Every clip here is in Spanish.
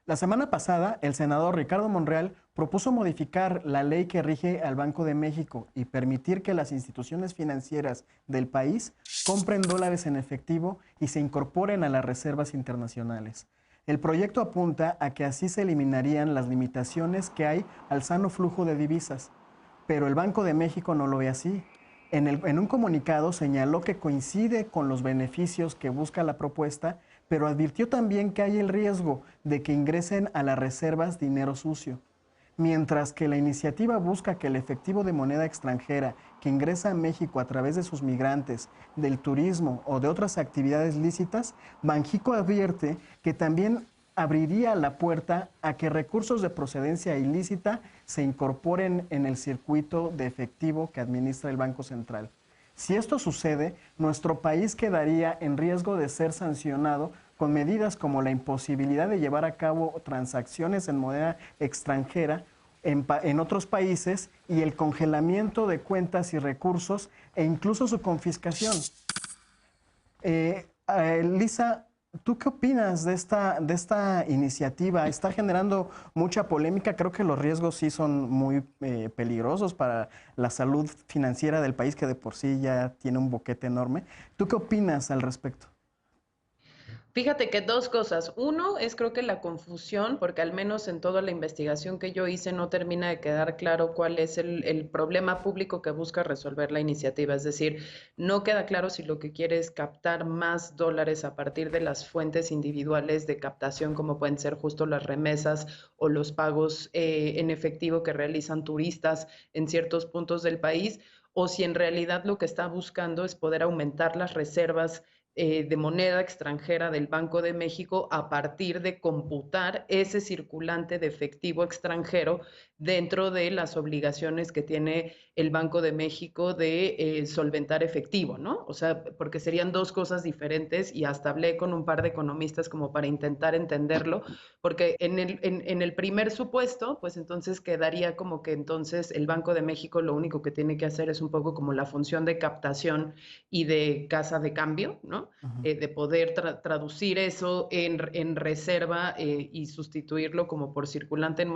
La semana pasada, el senador Ricardo Monreal propuso modificar la ley que rige al Banco de México y permitir que las instituciones financieras del país compren dólares en efectivo y se incorporen a las reservas internacionales. El proyecto apunta a que así se eliminarían las limitaciones que hay al sano flujo de divisas, pero el Banco de México no lo ve así. En un comunicado señaló que coincide con los beneficios que busca la propuesta, pero advirtió también que hay el riesgo de que ingresen a las reservas dinero sucio. Mientras que la iniciativa busca que el efectivo de moneda extranjera que ingresa a México a través de sus migrantes, del turismo o de otras actividades lícitas, Banjico advierte que también abriría la puerta a que recursos de procedencia ilícita se incorporen en el circuito de efectivo que administra el Banco Central. Si esto sucede, nuestro país quedaría en riesgo de ser sancionado con medidas como la imposibilidad de llevar a cabo transacciones en moneda extranjera en otros países y el congelamiento de cuentas y recursos e incluso su confiscación. Lisa, ¿tú qué opinas de esta iniciativa? Está generando mucha polémica. Creo que los riesgos sí son muy peligrosos para la salud financiera del país, que de por sí ya tiene un boquete enorme. ¿Tú qué opinas al respecto? Fíjate que dos cosas. Uno es creo que la confusión, porque al menos en toda la investigación que yo hice no termina de quedar claro cuál es el problema público que busca resolver la iniciativa. Es decir, no queda claro si lo que quiere es captar más dólares a partir de las fuentes individuales de captación, como pueden ser justo las remesas o los pagos en efectivo que realizan turistas en ciertos puntos del país, o si en realidad lo que está buscando es poder aumentar las reservas de moneda extranjera del Banco de México a partir de computar ese circulante de efectivo extranjero dentro de las obligaciones que tiene el Banco de México de solventar efectivo, ¿no? O sea, porque serían dos cosas diferentes y hasta hablé con un par de economistas como para intentar entenderlo, porque en el primer supuesto, pues entonces quedaría como que entonces el Banco de México lo único que tiene que hacer es un poco como la función de captación y de casa de cambio, ¿no? Ujú. De poder traducir eso en reserva y sustituirlo como por circulante en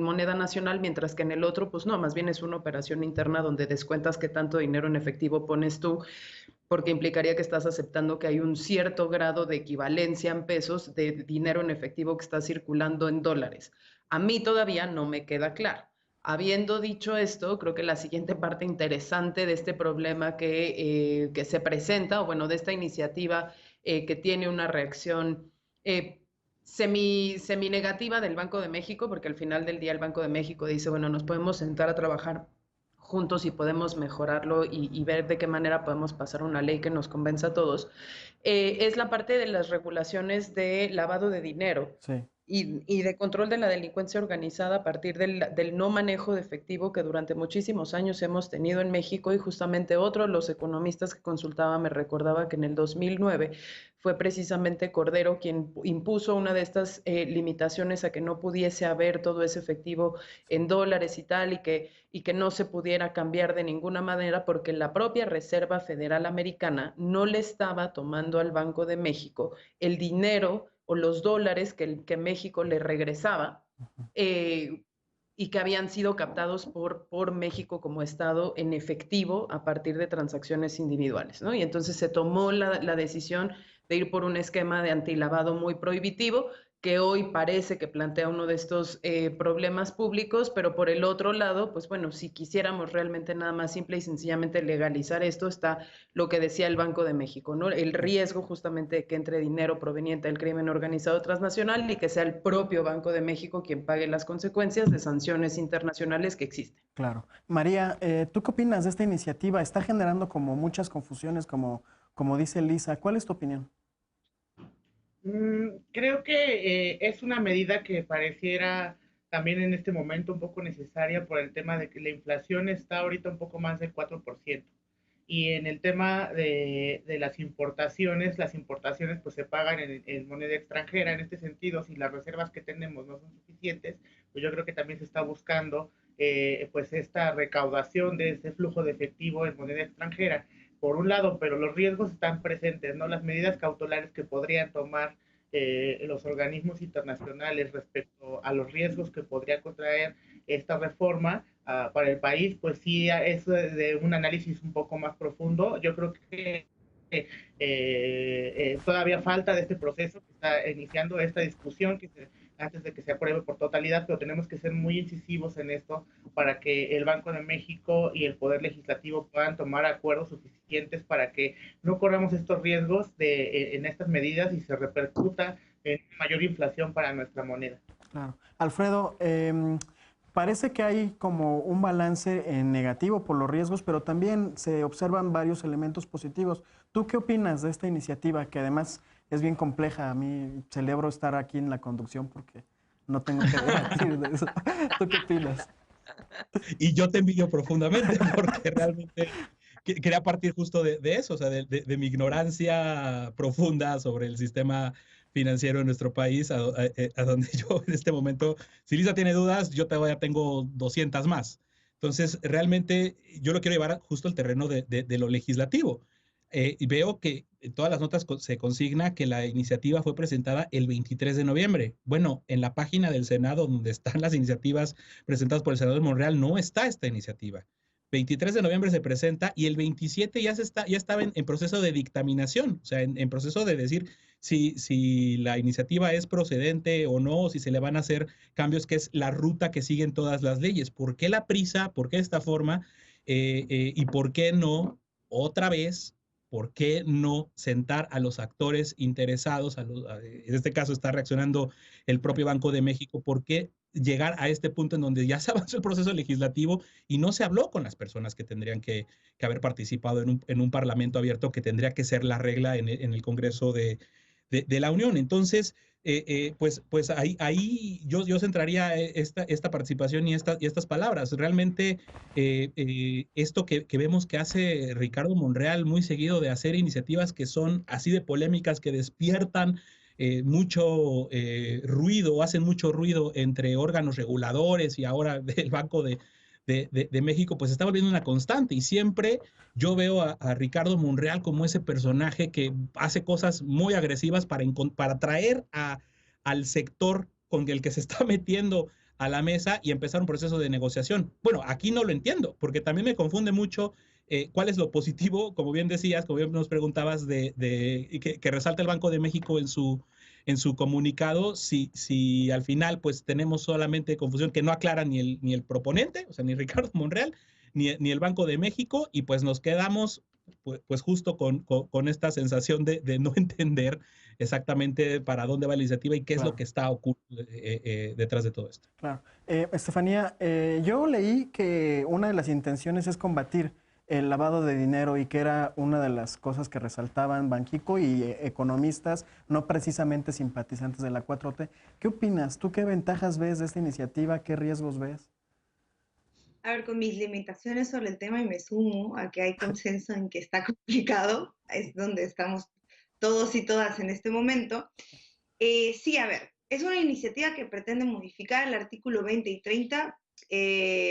moneda nacional, mientras que en el otro, pues no, más bien es una operación interna donde descuentas qué tanto dinero en efectivo pones tú, porque implicaría que estás aceptando que hay un cierto grado de equivalencia en pesos de dinero en efectivo que está circulando en dólares. A mí todavía no me queda claro. Habiendo dicho esto, creo que la siguiente parte interesante de este problema que se presenta, o bueno, de esta iniciativa que tiene una reacción semi negativa del Banco de México, porque al final del día el Banco de México dice, bueno, nos podemos sentar a trabajar juntos y podemos mejorarlo y ver de qué manera podemos pasar una ley que nos convenza a todos, es la parte de las regulaciones de lavado de dinero Sí. y de control de la delincuencia organizada a partir del no manejo de efectivo que durante muchísimos años hemos tenido en México. Y justamente otro de los economistas que consultaba me recordaba que en el 2009 fue precisamente Cordero quien impuso una de estas limitaciones a que no pudiese haber todo ese efectivo en dólares y tal, y que no se pudiera cambiar de ninguna manera porque la propia Reserva Federal Americana no le estaba tomando al Banco de México el dinero o los dólares que México le regresaba eh, y que habían sido captados por México como Estado en efectivo a partir de transacciones individuales, ¿no? Y entonces se tomó la decisión de ir por un esquema de antilavado muy prohibitivo, que hoy parece que plantea uno de estos problemas públicos, pero por el otro lado, pues bueno, si quisiéramos realmente nada más simple y sencillamente legalizar esto, está lo que decía el Banco de México, ¿no? El riesgo justamente de que entre dinero proveniente del crimen organizado transnacional y que sea el propio Banco de México quien pague las consecuencias de sanciones internacionales que existen. Claro. María, ¿tú qué opinas de esta iniciativa? Está generando como muchas confusiones, como dice Lisa. ¿Cuál es tu opinión? Creo que es una medida que pareciera también en este momento un poco necesaria por el tema de que la inflación está ahorita un poco más del 4%. Y en el tema de las importaciones pues se pagan en moneda extranjera. En este sentido, si las reservas que tenemos no son suficientes, pues yo creo que también se está buscando pues esta recaudación de ese flujo de efectivo en moneda extranjera por un lado, pero los riesgos están presentes, ¿no? Las medidas cautelares que podrían tomar los organismos internacionales respecto a los riesgos que podría contraer esta reforma para el país, pues sí es de un análisis un poco más profundo. Yo creo que todavía falta de este proceso que está iniciando esta discusión antes de que se apruebe por totalidad, pero tenemos que ser muy incisivos en esto para que el Banco de México y el Poder Legislativo puedan tomar acuerdos suficientes para que no corramos estos riesgos en estas medidas y se repercuta en mayor inflación para nuestra moneda. Claro. Alfredo, parece que hay como un balance negativo por los riesgos, pero también se observan varios elementos positivos. ¿Tú qué opinas de esta iniciativa, que además es bien compleja? A mí celebro estar aquí en la conducción porque no tengo que debatir de eso. ¿Tú qué opinas? Y yo te envidio profundamente porque realmente quería partir justo de eso, o sea, de mi ignorancia profunda sobre el sistema financiero en nuestro país, a donde yo en este momento, si Lisa tiene dudas, yo todavía tengo 200 más. Entonces, realmente yo lo quiero llevar justo al terreno de lo legislativo. Y veo que en todas las notas se consigna que la iniciativa fue presentada el 23 de noviembre. Bueno, en la página del Senado, donde están las iniciativas presentadas por el senador Monreal, no está esta iniciativa. 23 de noviembre se presenta y el 27 ya estaba en proceso de dictaminación, o sea, en proceso de decir si la iniciativa es procedente o no, o si se le van a hacer cambios, que es la ruta que siguen todas las leyes. ¿Por qué la prisa? ¿Por qué de esta forma? ¿Y por qué no otra vez? ¿Por qué no sentar a los actores interesados? En este caso está reaccionando el propio Banco de México. ¿Por qué llegar a este punto en donde ya se avanzó el proceso legislativo y no se habló con las personas que tendrían que haber participado en un parlamento abierto, que tendría que ser la regla en el Congreso de la Unión? Entonces, pues ahí yo centraría esta participación y estas palabras. Realmente esto que vemos que hace Ricardo Monreal muy seguido, de hacer iniciativas que son así de polémicas, que despiertan mucho ruido, hacen mucho ruido entre órganos reguladores y ahora del Banco de México, pues está volviendo una constante. Y siempre yo veo a Ricardo Monreal como ese personaje que hace cosas muy agresivas para atraer al sector con el que se está metiendo a la mesa y empezar un proceso de negociación. Bueno, aquí no lo entiendo, porque también me confunde mucho cuál es lo positivo, como bien decías, como bien nos preguntabas, que resalta el Banco de México en su comunicado, si al final pues tenemos solamente confusión, que no aclara ni el proponente, o sea, ni Ricardo Monreal, ni el Banco de México, y pues nos quedamos pues justo con esta sensación de no entender exactamente para dónde va la iniciativa y qué es lo que está oculto detrás de todo esto. Claro. Estefanía, yo leí que una de las intenciones es combatir el lavado de dinero y que era una de las cosas que resaltaban Banxico y economistas no precisamente simpatizantes de la 4T. ¿Qué opinas? ¿Tú qué ventajas ves de esta iniciativa? ¿Qué riesgos ves? A ver, con mis limitaciones sobre el tema, y me sumo a que hay consenso en que está complicado, es donde estamos todos y todas en este momento. Sí, a ver, es una iniciativa que pretende modificar el artículo 20 y 30,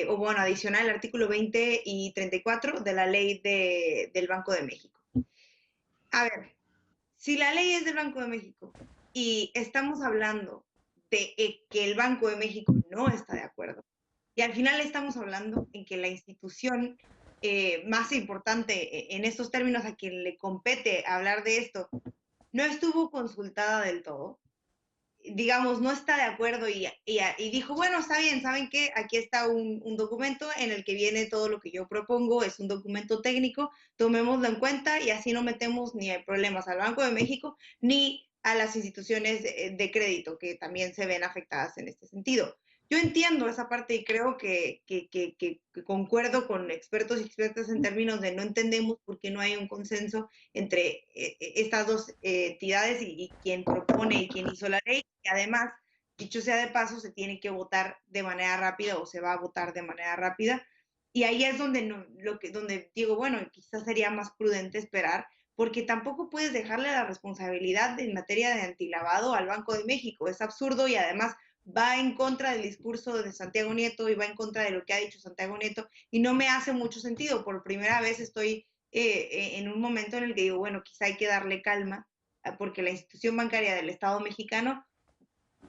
o bueno, adicionar el artículo 20 y 34 de la ley del Banco de México. A ver, si la ley es del Banco de México y estamos hablando de que el Banco de México no está de acuerdo, y al final estamos hablando en que la institución más importante en estos términos, a quien le compete hablar de esto, no estuvo consultada del todo, digamos, no está de acuerdo y dijo, bueno, está bien, ¿saben qué? Aquí está un documento en el que viene todo lo que yo propongo, es un documento técnico, tomémoslo en cuenta y así no metemos ni problemas al Banco de México ni a las instituciones de crédito, que también se ven afectadas en este sentido. Yo entiendo esa parte y creo que concuerdo con expertos y expertas en términos de no entendemos por qué no hay un consenso entre estas dos entidades y quien propone y quien hizo la ley. Y además, dicho sea de paso, se tiene que votar de manera rápida o se va a votar de manera rápida. Y ahí es donde, donde digo, bueno, quizás sería más prudente esperar, porque tampoco puedes dejarle la responsabilidad en materia de antilavado al Banco de México. Es absurdo y además va en contra del discurso de Santiago Nieto y va en contra de lo que ha dicho Santiago Nieto y no me hace mucho sentido. Por primera vez estoy en un momento en el que digo, bueno, quizá hay que darle calma porque la institución bancaria del Estado mexicano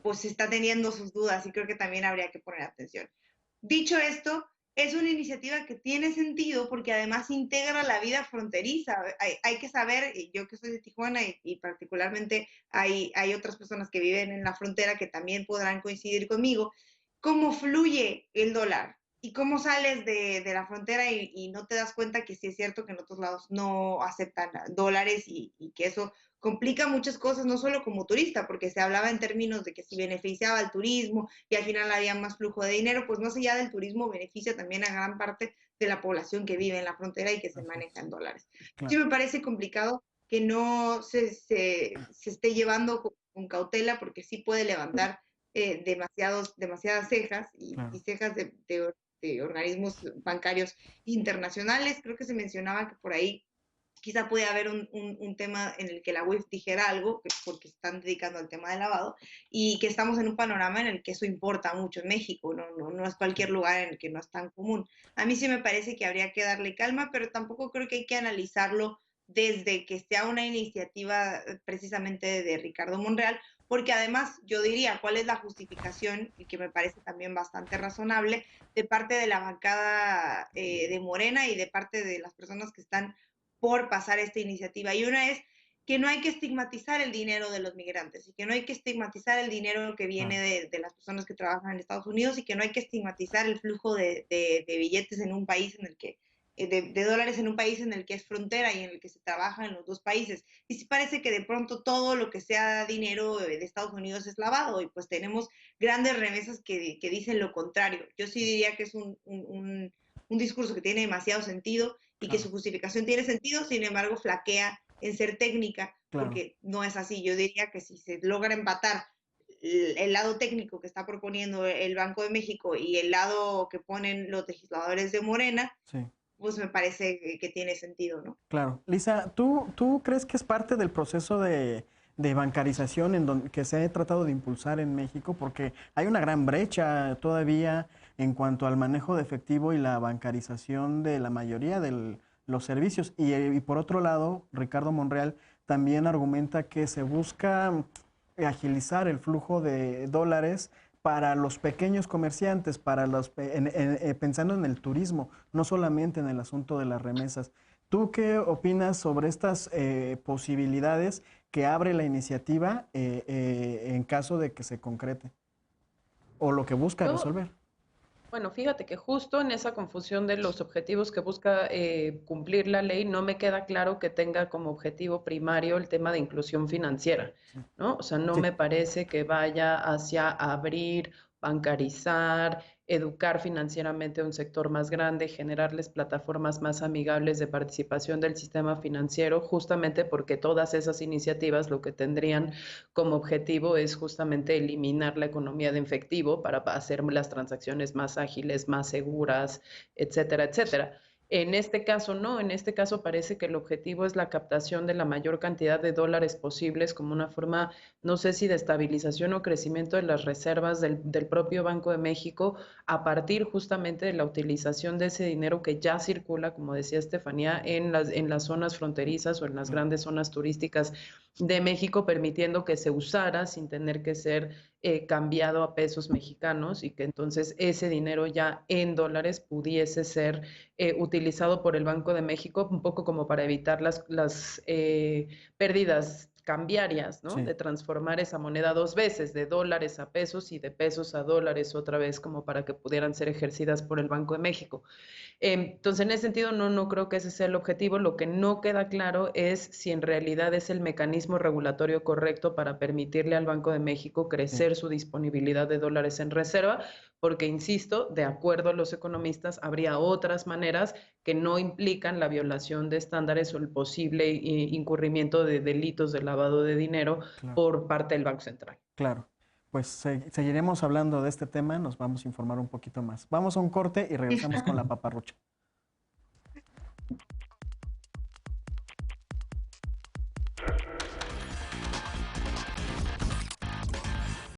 pues está teniendo sus dudas y creo que también habría que poner atención. Dicho esto, es una iniciativa que tiene sentido porque además integra la vida fronteriza. Hay que saber, yo que soy de Tijuana y particularmente hay otras personas que viven en la frontera que también podrán coincidir conmigo, cómo fluye el dólar y cómo sales de la frontera y no te das cuenta que sí es cierto que en otros lados no aceptan dólares y que eso complica muchas cosas, no solo como turista, porque se hablaba en términos de que si beneficiaba al turismo y al final había más flujo de dinero, pues más allá del turismo beneficia también a gran parte de la población que vive en la frontera y que se maneja en dólares. Claro. Sí me parece complicado que no se esté llevando con cautela porque sí puede levantar demasiadas cejas y cejas de organismos bancarios internacionales. Creo que se mencionaba que por ahí quizá puede haber un tema en el que la UIF dijera algo, porque están dedicando al tema del lavado, y que estamos en un panorama en el que eso importa mucho en México, no es cualquier lugar en el que no es tan común. A mí sí me parece que habría que darle calma, pero tampoco creo que hay que analizarlo desde que sea una iniciativa precisamente de Ricardo Monreal, porque además yo diría cuál es la justificación, y que me parece también bastante razonable, de parte de la bancada de Morena y de parte de las personas que están por pasar esta iniciativa. Y una es que no hay que estigmatizar el dinero de los migrantes y que no hay que estigmatizar el dinero que viene de las personas que trabajan en Estados Unidos y que no hay que estigmatizar el flujo de billetes en un país en el que de dólares en un país en el que es frontera y en el que se trabaja en los dos países. Y sí parece que de pronto todo lo que sea dinero de Estados Unidos es lavado y pues tenemos grandes remesas que dicen lo contrario. Yo sí diría que es un discurso que tiene demasiado sentido y que su justificación tiene sentido, sin embargo flaquea en ser técnica, porque no es así. Yo diría que si se logra empatar el lado técnico que está proponiendo el Banco de México y el lado que ponen los legisladores de Morena, pues me parece que tiene sentido, ¿no? Claro. Lisa, ¿tú crees que es parte del proceso de bancarización que se ha tratado de impulsar en México? Porque hay una gran brecha todavía en cuanto al manejo de efectivo y la bancarización de la mayoría de los servicios. Y por otro lado, Ricardo Monreal también argumenta que se busca agilizar el flujo de dólares para los pequeños comerciantes, pensando en el turismo, no solamente en el asunto de las remesas. ¿Tú qué opinas sobre estas posibilidades que abre la iniciativa en caso de que se concrete? O lo que busca resolver. Bueno, fíjate que justo en esa confusión de los objetivos que busca cumplir la ley, no me queda claro que tenga como objetivo primario el tema de inclusión financiera, ¿no? O sea, no me parece que vaya hacia abrir, bancarizar, educar financieramente a un sector más grande, generarles plataformas más amigables de participación del sistema financiero, justamente porque todas esas iniciativas lo que tendrían como objetivo es justamente eliminar la economía de efectivo para hacer las transacciones más ágiles, más seguras, etcétera, etcétera. En este caso no, en este caso parece que el objetivo es la captación de la mayor cantidad de dólares posibles como una forma, no sé si de estabilización o crecimiento de las reservas del propio Banco de México a partir justamente de la utilización de ese dinero que ya circula, como decía Estefanía, en las zonas fronterizas o en las grandes zonas turísticas de México, permitiendo que se usara sin tener que ser cambiado a pesos mexicanos y que entonces ese dinero ya en dólares pudiese ser utilizado por el Banco de México, un poco como para evitar las pérdidas cambiarias, ¿no? De transformar esa moneda dos veces, de dólares a pesos y de pesos a dólares otra vez, como para que pudieran ser ejercidas por el Banco de México. Entonces, en ese sentido, no creo que ese sea el objetivo. Lo que no queda claro es si en realidad es el mecanismo regulatorio correcto para permitirle al Banco de México crecer su disponibilidad de dólares en reserva, porque, insisto, de acuerdo a los economistas, habría otras maneras que no implican la violación de estándares o el posible incurrimiento de delitos de lavado de dinero por parte del Banco Central. Claro. Pues seguiremos hablando de este tema, nos vamos a informar un poquito más. Vamos a un corte y regresamos con la paparrucha.